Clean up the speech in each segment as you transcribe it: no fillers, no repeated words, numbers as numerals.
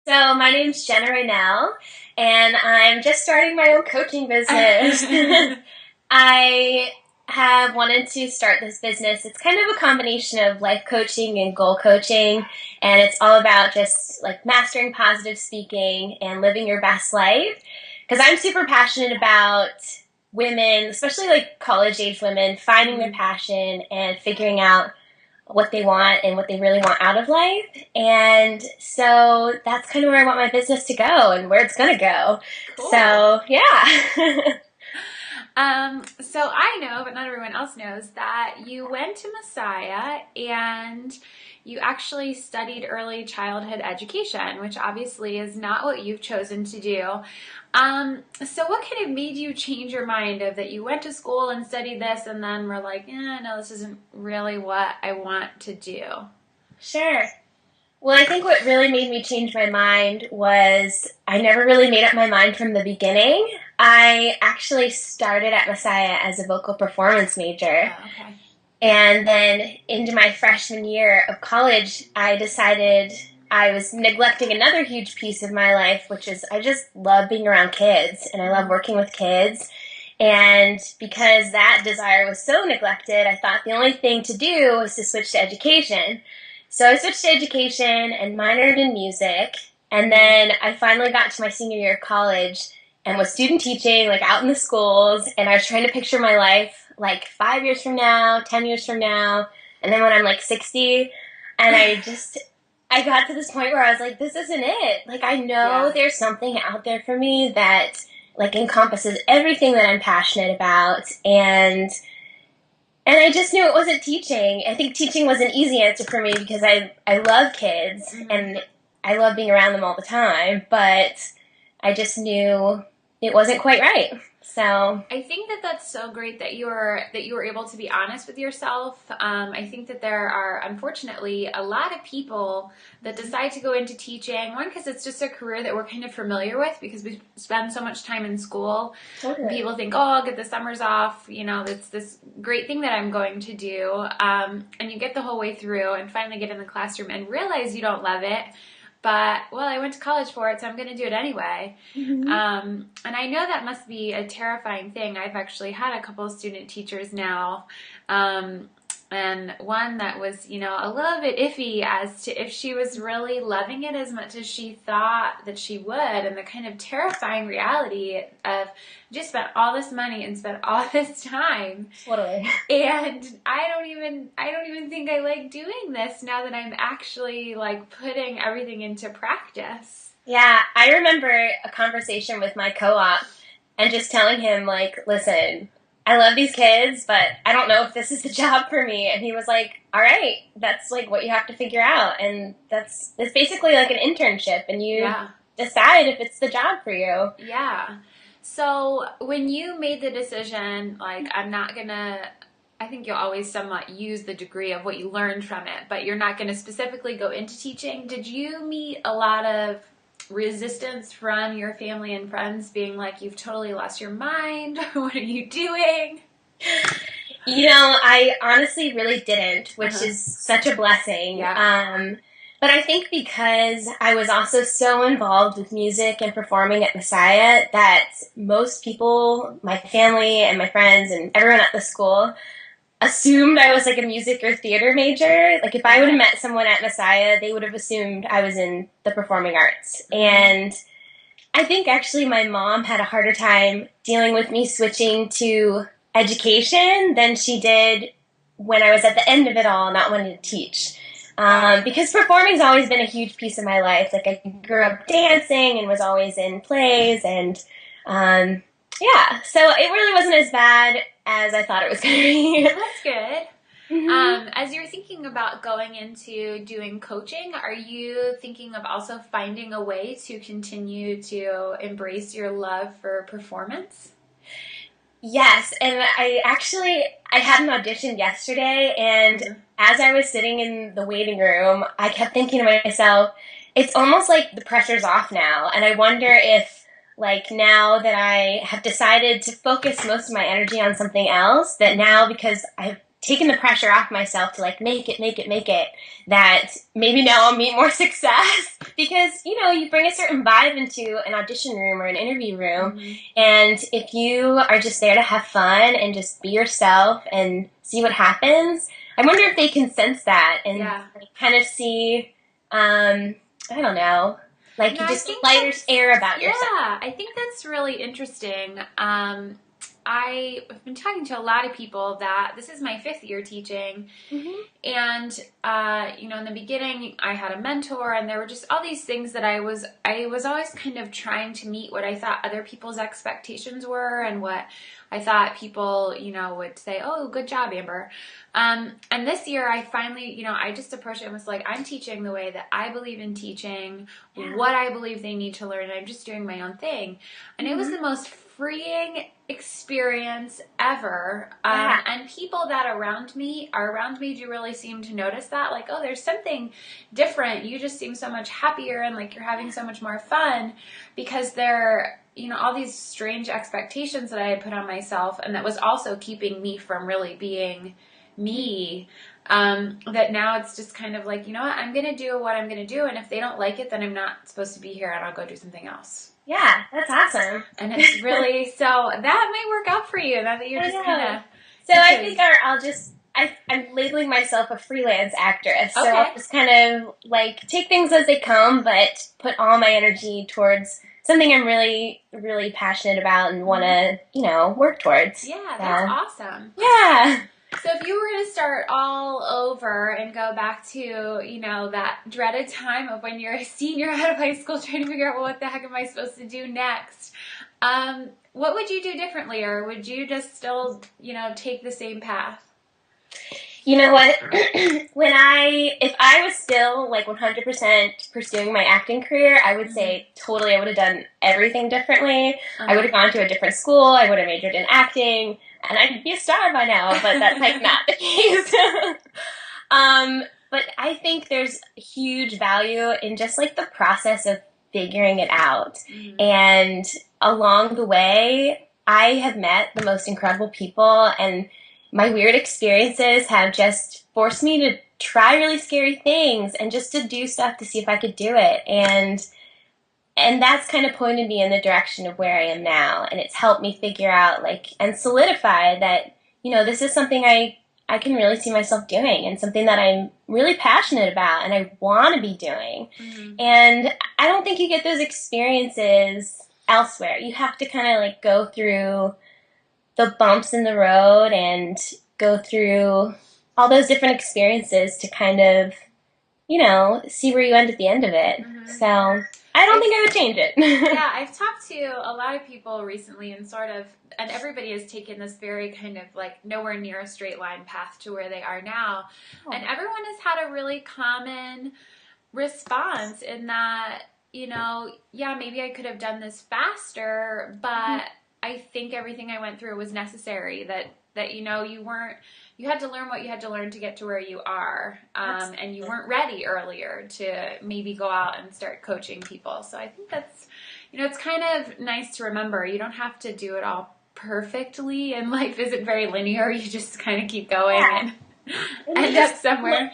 So my name's Jenna right now, and I'm just starting my own coaching business. I have wanted to start this business. It's kind of a combination of life coaching and goal coaching, and it's all about just like mastering positive speaking and living your best life. Because I'm super passionate about women, especially like college age women, finding their passion and figuring out what they want and what they really want out of life. And so that's kind of where I want my business to go and where it's going to go. Cool. So, yeah. So I know, but not everyone else knows, that you went to Messiah and you actually studied early childhood education, which obviously is not what you've chosen to do. So what kind of made you change your mind of that you went to school and studied this and then were like, no, this isn't really what I want to do? Sure. Well, I think what really made me change my mind was I never really made up my mind from the beginning. I actually started at Messiah as a vocal performance major. Oh, okay. And then into my freshman year of college, I decided I was neglecting another huge piece of my life, which is I just love being around kids and I love working with kids. And because that desire was so neglected, I thought the only thing to do was to switch to education. So I switched to education and minored in music. And then I finally got to my senior year of college and was student teaching, like out in the schools. And I was trying to picture my life like 5 years from now, 10 years from now. And then when I'm like 60, and I got to this point where I was like, this isn't it. Like, I know there's something out there for me that like encompasses everything that I'm passionate about. And I just knew it wasn't teaching. I think teaching was an easy answer for me because I love kids and I love being around them all the time, but I just knew it wasn't quite right. So I think that that's so great that you were able to be honest with yourself. I think that there are, unfortunately, a lot of people that decide to go into teaching. One, because it's just a career that we're kind of familiar with because we spend so much time in school. Totally. People think, oh, I'll get the summers off. You know, it's this great thing that I'm going to do. And you get the whole way through and finally get in the classroom and realize you don't love it. But, well, I went to college for it, so I'm going to do it anyway. And I know that must be a terrifying thing. I've actually had a couple of student teachers now, and one that was, a little bit iffy as to if she was really loving it as much as she thought that she would, and the kind of terrifying reality of just spent all this money and spent all this time. Totally. And I don't even think I like doing this now that I'm actually like putting everything into practice. Yeah, I remember a conversation with my co-op and just telling him like, listen, I love these kids, but I don't know if this is the job for me. And he was like, all right, that's like what you have to figure out. And it's basically like an internship and you decide if it's the job for you. Yeah. So when you made the decision, like, I think you'll always somewhat use the degree of what you learned from it, but you're not going to specifically go into teaching. Did you meet a lot of resistance from your family and friends being like, you've totally lost your mind? What are you doing? I honestly really didn't, which is such a blessing. Yeah. But I think because I was also so involved with music and performing at Messiah that most people, my family and my friends and everyone at the school, assumed I was like a music or theater major. Like if I would have met someone at Messiah, they would have assumed I was in the performing arts. And I think actually my mom had a harder time dealing with me switching to education than she did when I was at the end of it all, not wanting to teach. Because performing's always been a huge piece of my life. Like I grew up dancing and was always in plays and so it really wasn't as bad as I thought it was going to be. That's good. As you're thinking about going into doing coaching, are you thinking of also finding a way to continue to embrace your love for performance? Yes, and I had an audition yesterday, and as I was sitting in the waiting room, I kept thinking to myself, it's almost like the pressure's off now, and I wonder if, like, now that I have decided to focus most of my energy on something else, that now, because I've taken the pressure off myself to like make it, that maybe now I'll meet more success because, you know, you bring a certain vibe into an audition room or an interview room. Mm-hmm. And if you are just there to have fun and just be yourself and see what happens, I wonder if they can sense that and like, kind of see, I don't know, like No, you I just think lighter air about yeah, yourself. I think that's really interesting. I've been talking to a lot of people that this is my 5th year teaching, Mm-hmm. and you know, in the beginning, I had a mentor, and there were just all these things that I was always kind of trying to meet what I thought other people's expectations were, and what I thought people, you know, would say, "Oh, good job, Amber." And this year, I finally, you know, I just approached it and was like, I'm teaching the way that I believe in teaching, what I believe they need to learn, and I'm just doing my own thing. And it was the most freeing experience ever. And people that are around me do really seem to notice that, like, oh, there's something different. You just seem so much happier and like you're having so much more fun, because they're, you know, all these strange expectations that I had put on myself, and that was also keeping me from really being me, that now it's just kind of like, you know what, I'm going to do what I'm going to do, and if they don't like it, then I'm not supposed to be here, and I'll go do something else. Yeah, that's awesome. And it's really, so that might work out for you, now that you're just kind of... So I think I'm labeling myself a freelance actress, so I'll just kind of like take things as they come, but put all my energy towards something I'm really, really passionate about and want to, you know, work towards. Yeah, that's awesome. Yeah. So if you were going to start all over and go back to, you know, that dreaded time of when you're a senior out of high school trying to figure out, well, what the heck am I supposed to do next? What would you do differently, or would you just still, you know, take the same path? You know what? If I was still like 100% pursuing my acting career, I would say totally I would have done everything differently. I would have gone to a different school. I would have majored in acting, and I'd be a star by now, but that's like not the case. But I think there's huge value in just like the process of figuring it out. And along the way, I have met the most incredible people, and my weird experiences have just forced me to try really scary things and just to do stuff to see if I could do it. And that's kind of pointed me in the direction of where I am now. And it's helped me figure out, like, and solidify that, you know, this is something I can really see myself doing, and something that I'm really passionate about and I want to be doing. And I don't think you get those experiences elsewhere. You have to kind of like go through the bumps in the road and go through all those different experiences to kind of, you know, see where you end at the end of it. So I don't think I would change it. Yeah, I've talked to a lot of people recently, and and everybody has taken this very kind of like nowhere near a straight line path to where they are now. And everyone has had a really common response in that, you know, yeah, maybe I could have done this faster, but I think everything I went through was necessary. That you know, you had to learn what you had to learn to get to where you are, and you weren't ready earlier to maybe go out and start coaching people. So I think that's, you know, it's kind of nice to remember. You don't have to do it all perfectly, and life isn't very linear. You just kind of keep going and end up somewhere.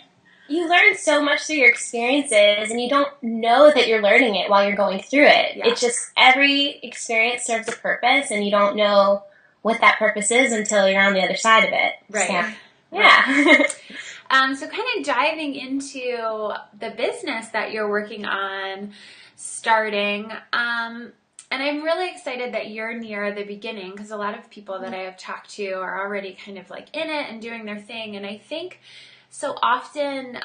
You learn so much through your experiences, and you don't know that you're learning it while you're going through it. It's just every experience serves a purpose, and you don't know what that purpose is until you're on the other side of it. Right. So, yeah. So kind of diving into the business that you're working on starting, and I'm really excited that you're near the beginning, because a lot of people that I have talked to are already kind of like in it and doing their thing. And I think so often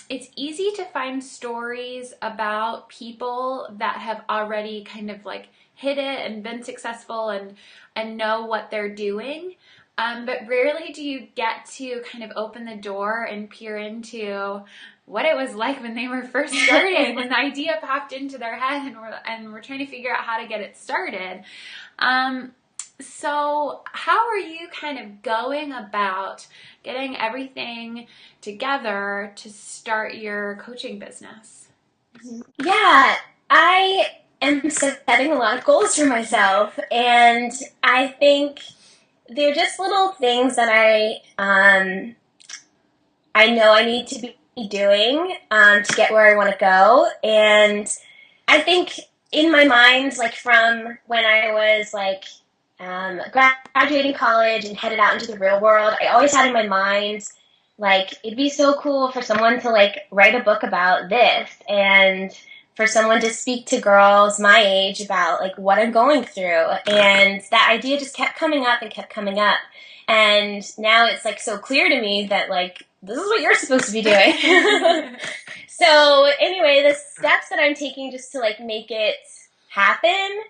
it's easy to find stories about people that have already kind of like hit it and been successful and know what they're doing. But rarely do you get to kind of open the door and peer into what it was like when they were first starting, when the idea popped into their head and we're trying to figure out how to get it started. So how are you kind of going about getting everything together to start your coaching business? Yeah, I am setting a lot of goals for myself, and I think they're just little things that I know I need to be doing to get where I want to go. And I think in my mind, like from when I was like graduating college and headed out into the real world, I always had in my mind like it'd be so cool for someone to like write a book about this and for someone to speak to girls my age about like what I'm going through. And that idea just kept coming up and kept coming up. And now it's like so clear to me that like this is what you're supposed to be doing. So anyway, the steps that I'm taking just to like make it happen,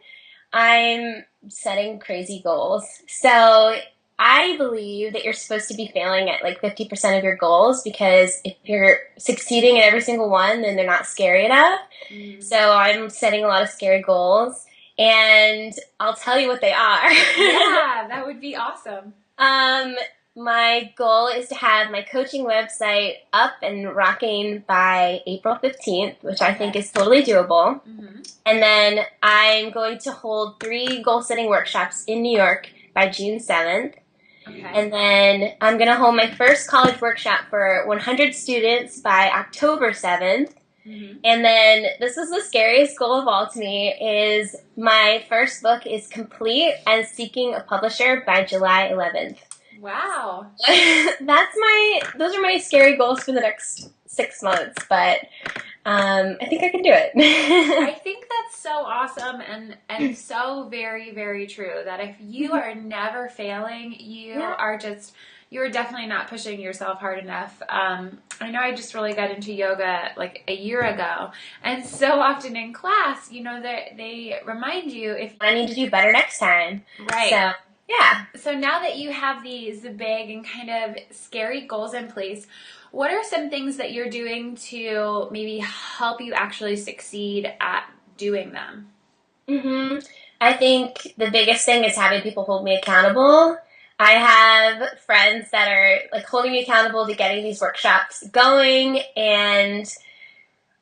I'm setting crazy goals. So I believe that you're supposed to be failing at like 50% of your goals because if you're succeeding at every single one, then they're not scary enough. So I'm setting a lot of scary goals and I'll tell you what they are. Yeah, that would be awesome. My goal is to have my coaching website up and rocking by April 15th, which I think is totally doable. And then I'm going to hold 3 goal-setting workshops in New York by June 7th. And then I'm going to hold my first college workshop for 100 students by October 7th. And then this is the scariest goal of all to me is my first book is complete and seeking a publisher by July 11th. Wow. Those are my scary goals for the next 6 months, but I think I can do it. I think that's so awesome and so very, very true that if you are never failing, you're definitely not pushing yourself hard enough. I know I just really got into yoga like a year ago, and so often in class, they remind you if I need to do better next time. Right. So, yeah. So now that you have these big and kind of scary goals in place, what are some things that you're doing to maybe help you actually succeed at doing them? I think the biggest thing is having people hold me accountable. I have friends that are like holding me accountable to getting these workshops going, and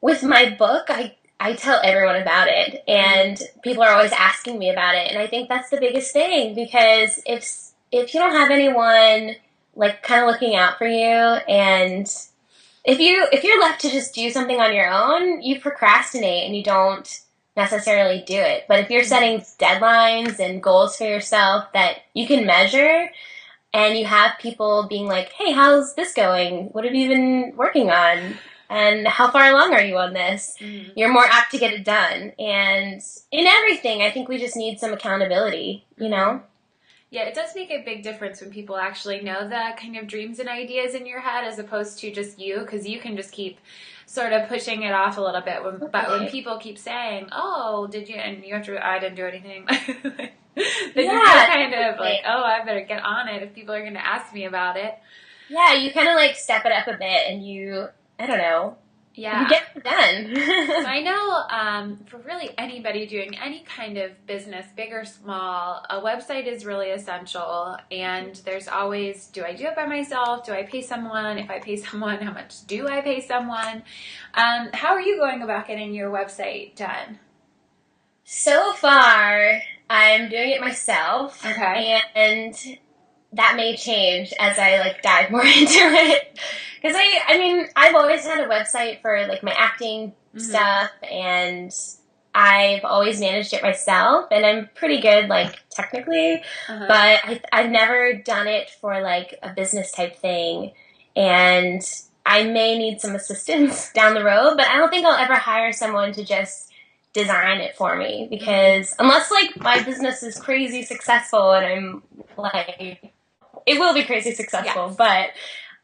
with my book, I tell everyone about it, and people are always asking me about it, and I think that's the biggest thing because if you don't have anyone like kind of looking out for you, and if you're left to just do something on your own, you procrastinate and you don't necessarily do it. But if you're setting deadlines and goals for yourself that you can measure, and you have people being like, "Hey, how's this going? What have you been working on?" And how far along are you on this? You're more apt to get it done. And in everything, I think we just need some accountability, you know? Yeah, it does make a big difference when people actually know the kind of dreams and ideas in your head as opposed to just you, because you can just keep sort of pushing it off a little bit. But when people keep saying, "Oh, did you?" and you have to, "I didn't do anything," then you feel kind of like, "Oh, I better get on it if people are going to ask me about it." Yeah, you kind of like step it up a bit, and I don't know. Yeah. You get it done. So I know for really anybody doing any kind of business, big or small, a website is really essential. And there's always, do I do it by myself? Do I pay someone? If I pay someone, how much do I pay someone? How are you going about getting your website done? So far, I'm doing it myself. Okay. And that may change as I like dive more into it. Because I mean, I've always had a website for like my acting stuff, and I've always managed it myself, and I'm pretty good like technically, but I've never done it for like a business type thing, and I may need some assistance down the road, but I don't think I'll ever hire someone to just design it for me because unless like my business is crazy successful and I'm like it will be crazy successful, but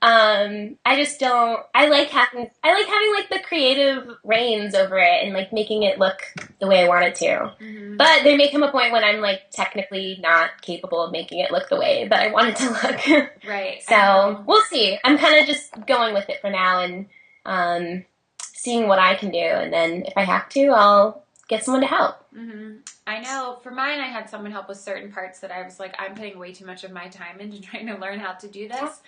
I just don't. I like having like the creative reins over it and like making it look the way I want it to. But there may come a point when I'm like technically not capable of making it look the way that I want it to look. Right. So we'll see. I'm kind of just going with it for now and seeing what I can do, and then if I have to, I'll get someone to help. I know for mine, I had someone help with certain parts that I was like, I'm putting way too much of my time into trying to learn how to do this.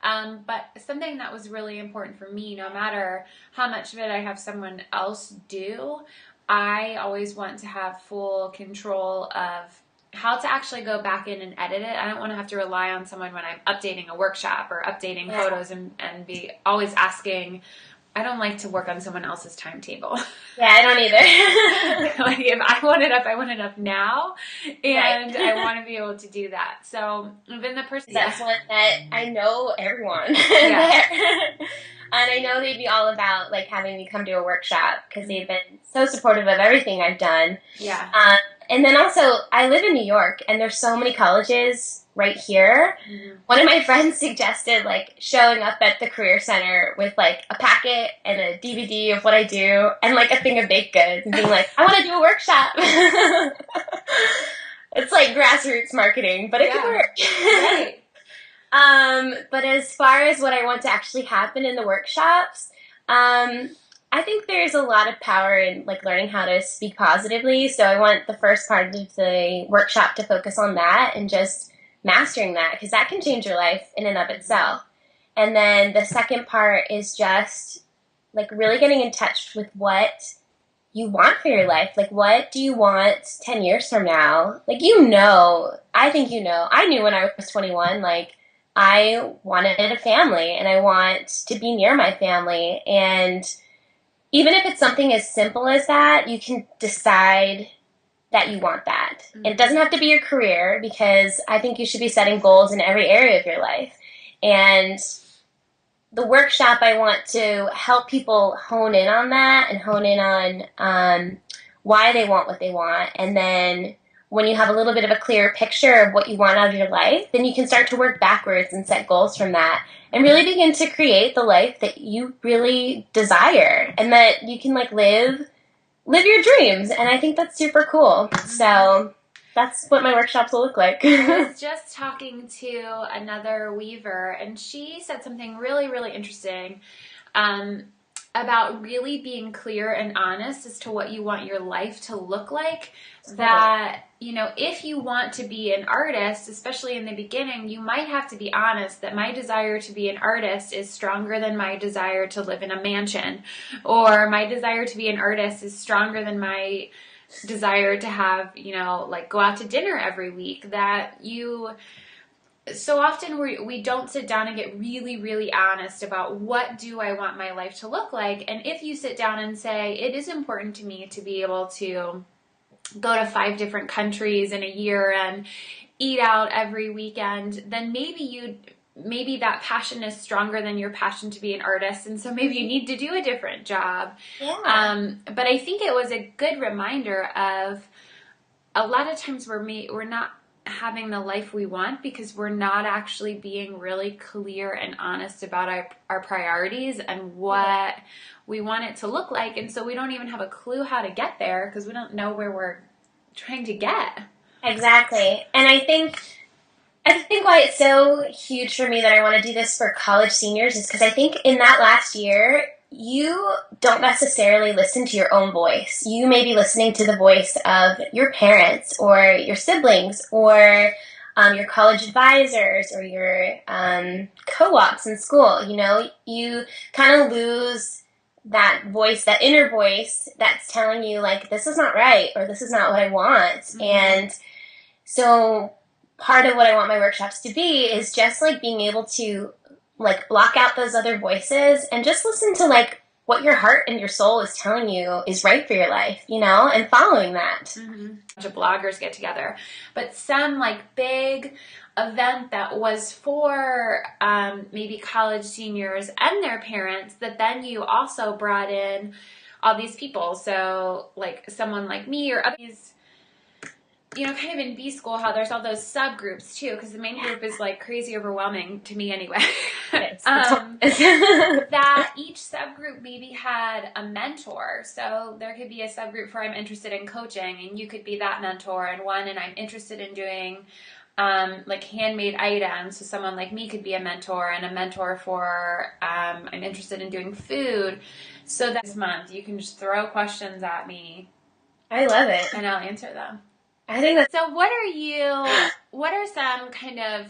But something that was really important for me, no matter how much of it I have someone else do, I always want to have full control of how to actually go back in and edit it. I don't want to have to rely on someone when I'm updating a workshop or updating photos and be always asking. I don't like to work on someone else's timetable. Yeah, I don't either. Like if I want it up now, and I want to be able to do that. So I've been the person. That's one that I know everyone Yeah. there. And I know they'd be all about like having me come to a workshop because they've been so supportive of everything I've done. Yeah. And then also, I live in New York, and there's so many colleges right here. Mm-hmm. One of my friends suggested like showing up at the Career Center with like a packet and a DVD of what I do and like a thing of baked goods and being like, I want to do a workshop. It's like grassroots marketing, but it could work. Right. But as far as what I want to actually happen in the workshops, I think there's a lot of power in like learning how to speak positively. So I want the first part of the workshop to focus on that and just mastering that, because that can change your life in and of itself. And then the second part is just like really getting in touch with what you want for your life. Like, what do you want 10 years from now? Like, I think I knew when I was 21, like, I wanted a family and I want to be near my family. And even if it's something as simple as that, you can decide that you want that. Mm-hmm. It doesn't have to be your career, because I think you should be setting goals in every area of your life. And the workshop, I want to help people hone in on that and hone in on why they want what they want. And then when you have a little bit of a clearer picture of what you want out of your life, then you can start to work backwards and set goals from that and really begin to create the life that you really desire and that you can like live your dreams. And I think that's super cool. So that's what my workshops will look like. I was just talking to another weaver, and she said something really, really interesting about really being clear and honest as to what you want your life to look like. That, if you want to be an artist, especially in the beginning, you might have to be honest that my desire to be an artist is stronger than my desire to live in a mansion, or my desire to be an artist is stronger than my desire to have, like go out to dinner every week. That so often we don't sit down and get really, really honest about what do I want my life to look like. And if you sit down and say, it is important to me to be able to go to 5 different countries in a year and eat out every weekend, then maybe that passion is stronger than your passion to be an artist, and so maybe you need to do a different job. Yeah. But I think it was a good reminder of a lot of times we're not having the life we want because we're not actually being really clear and honest about our priorities and what we want it to look like, and so we don't even have a clue how to get there because we don't know where we're trying to get. Exactly. And I think why it's so huge for me that I want to do this for college seniors is because I think in that last year, you don't necessarily listen to your own voice. You may be listening to the voice of your parents or your siblings or your college advisors or your co-ops in school. You kind of lose that voice, that inner voice that's telling you like, this is not right or this is not what I want. Mm-hmm. And so part of what I want my workshops to be is just like being able to like block out those other voices and just listen to like what your heart and your soul is telling you is right for your life, and following that. Mm-hmm. A bunch of bloggers get together, but some like big event that was for maybe college seniors and their parents, that then you also brought in all these people. So like someone like me or others, kind of in B school, how there's all those subgroups too, because the main group is like crazy overwhelming to me anyway. That each subgroup maybe had a mentor. So there could be a subgroup for I'm interested in coaching, and you could be that mentor, and I'm interested in doing like handmade items. So someone like me could be a mentor, and a mentor for I'm interested in doing food. So that this month you can just throw questions at me. I love it. And I'll answer them. I think that's... So what are some kind of,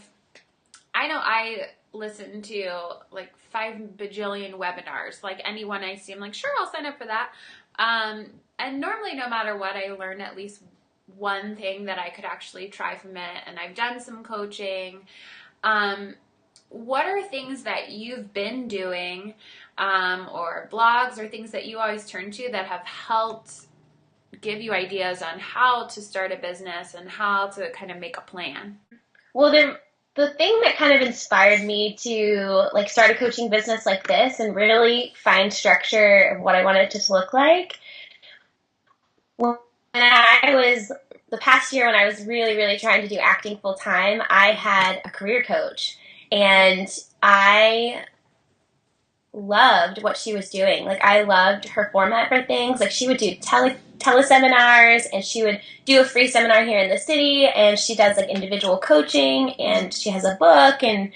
I know I listen to like 5 bajillion webinars, like anyone I see, I'm like, sure, I'll sign up for that. And normally no matter what, I learn at least one thing that I could actually try from it, and I've done some coaching. What are things that you've been doing, or blogs or things that you always turn to that have helped give you ideas on how to start a business and how to kind of make a plan? Well, the thing that kind of inspired me to like start a coaching business like this and really find structure of what I wanted it to look like, when I was the past year when I was really, really trying to do acting full time, I had a career coach, and I loved what she was doing. Like, I loved her format for things. Like, she would do teleseminars, and she would do a free seminar here in the city, and she does like individual coaching, and she has a book, and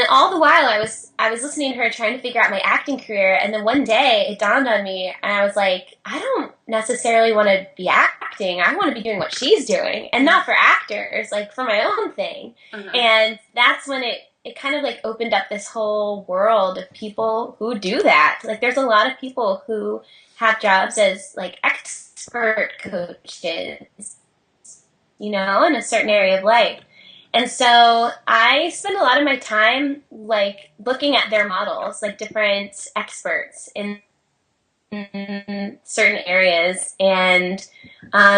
all the while I was listening to her trying to figure out my acting career, and then one day it dawned on me, and I was like, I don't necessarily want to be acting. I want to be doing what she's doing, and not for actors, like for my own thing. And that's when it kind of like opened up this whole world of people who do that. Like, there's a lot of people who have jobs as like expert coaches, you know, in a certain area of life. And so I spend a lot of my time like looking at their models, like different experts in certain areas, and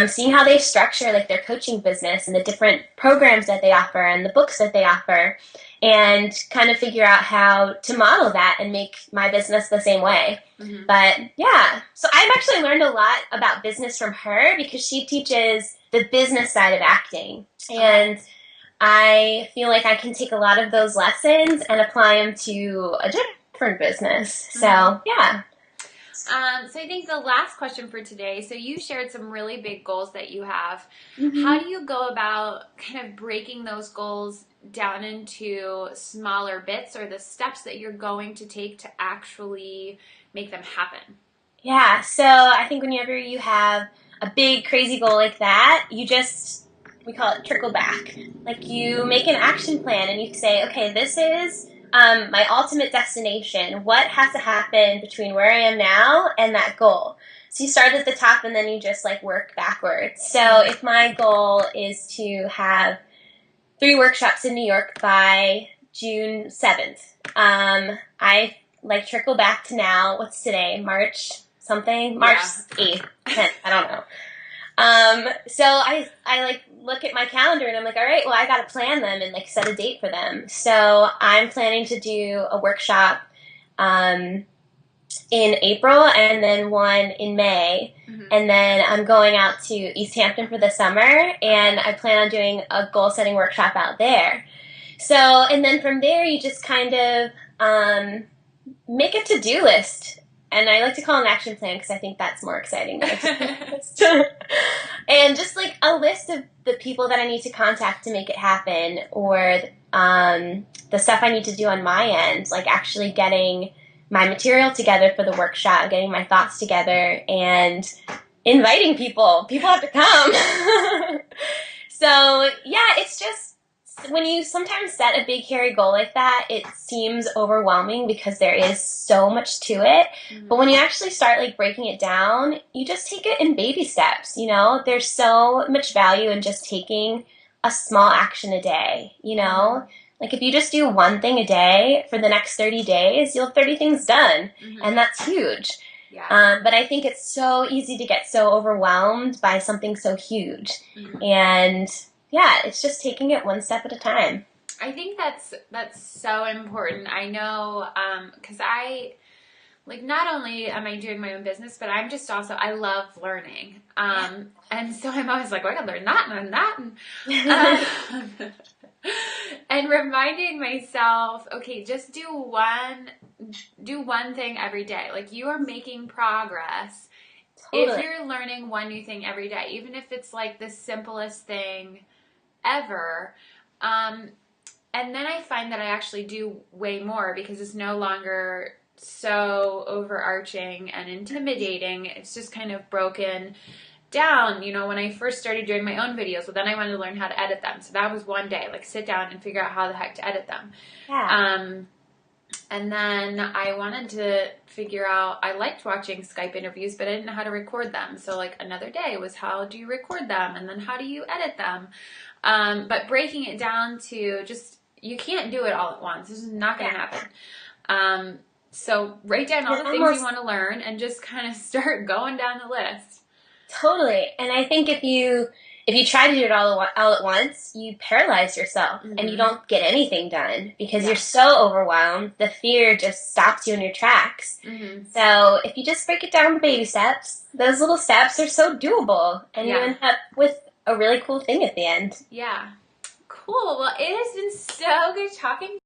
seeing how they structure like their coaching business and the different programs that they offer and the books that they offer, and kind of figure out how to model that and make my business the same way. But yeah, so I've actually learned a lot about business from her because she teaches the business side of acting. And I feel like I can take a lot of those lessons and apply them to a different business. So, yeah. So I think the last question for today, so you shared some really big goals that you have. How do you go about kind of breaking those goals down into smaller bits, or the steps that you're going to take to actually make them happen? Yeah, so I think whenever you have a big, crazy goal like that, we call it trickle back. Like, you make an action plan and you say, okay, this is my ultimate destination. What has to happen between where I am now and that goal? So you start at the top and then you just like work backwards. So if my goal is to have 3 workshops in New York by June 7th, I like trickle back to now. What's today? March something? March 8th, 10th, I don't know. So I like look at my calendar and I'm like, all right, well, I got to plan them and like set a date for them. So I'm planning to do a workshop, in April and then one in May. And then I'm going out to East Hampton for the summer, and I plan on doing a goal setting workshop out there. So, and then from there you just kind of, make a to-do list. And I like to call it an action plan because I think that's more exciting than a to-do list. And just like a list of the people that I need to contact to make it happen, or the stuff I need to do on my end, like actually getting my material together for the workshop, getting my thoughts together, and inviting people. People have to come. So, yeah, it's just, when you sometimes set a big, hairy goal like that, it seems overwhelming because there is so much to it. But when you actually start like breaking it down, you just take it in baby steps, you know? There's so much value in just taking a small action a day, you know? Like, if you just do one thing a day for the next 30 days, you'll have 30 things done. And that's huge. But I think it's so easy to get so overwhelmed by something so huge. And yeah, it's just taking it one step at a time. I think that's so important. I know, because I, like, not only am I doing my own business, but I'm just also, I love learning. And so I'm always like, well, I gotta learn that and that. And reminding myself, okay, just do one thing every day. Like, you are making progress. Totally. If you're learning one new thing every day, even if it's like the simplest thing ever. And then I find that I actually do way more because it's no longer so overarching and intimidating. It's just kind of broken down. You know, when I first started doing my own videos, well, then I wanted to learn how to edit them. So that was one day, like sit down and figure out how the heck to edit them. And then I wanted to figure out, I liked watching Skype interviews, but I didn't know how to record them. So, like, another day was how do you record them? And then how do you edit them? But breaking it down to just, you can't do it all at once. This is not going to happen. So write down all the things you want to learn and just kind of start going down the list. Totally. And I think if you try to do it all at once, you paralyze yourself and you don't get anything done because you're so overwhelmed. The fear just stops you in your tracks. So if you just break it down to baby steps, those little steps are so doable, and you end up with a really cool thing at the end. Yeah. Cool. Well, it has been so good talking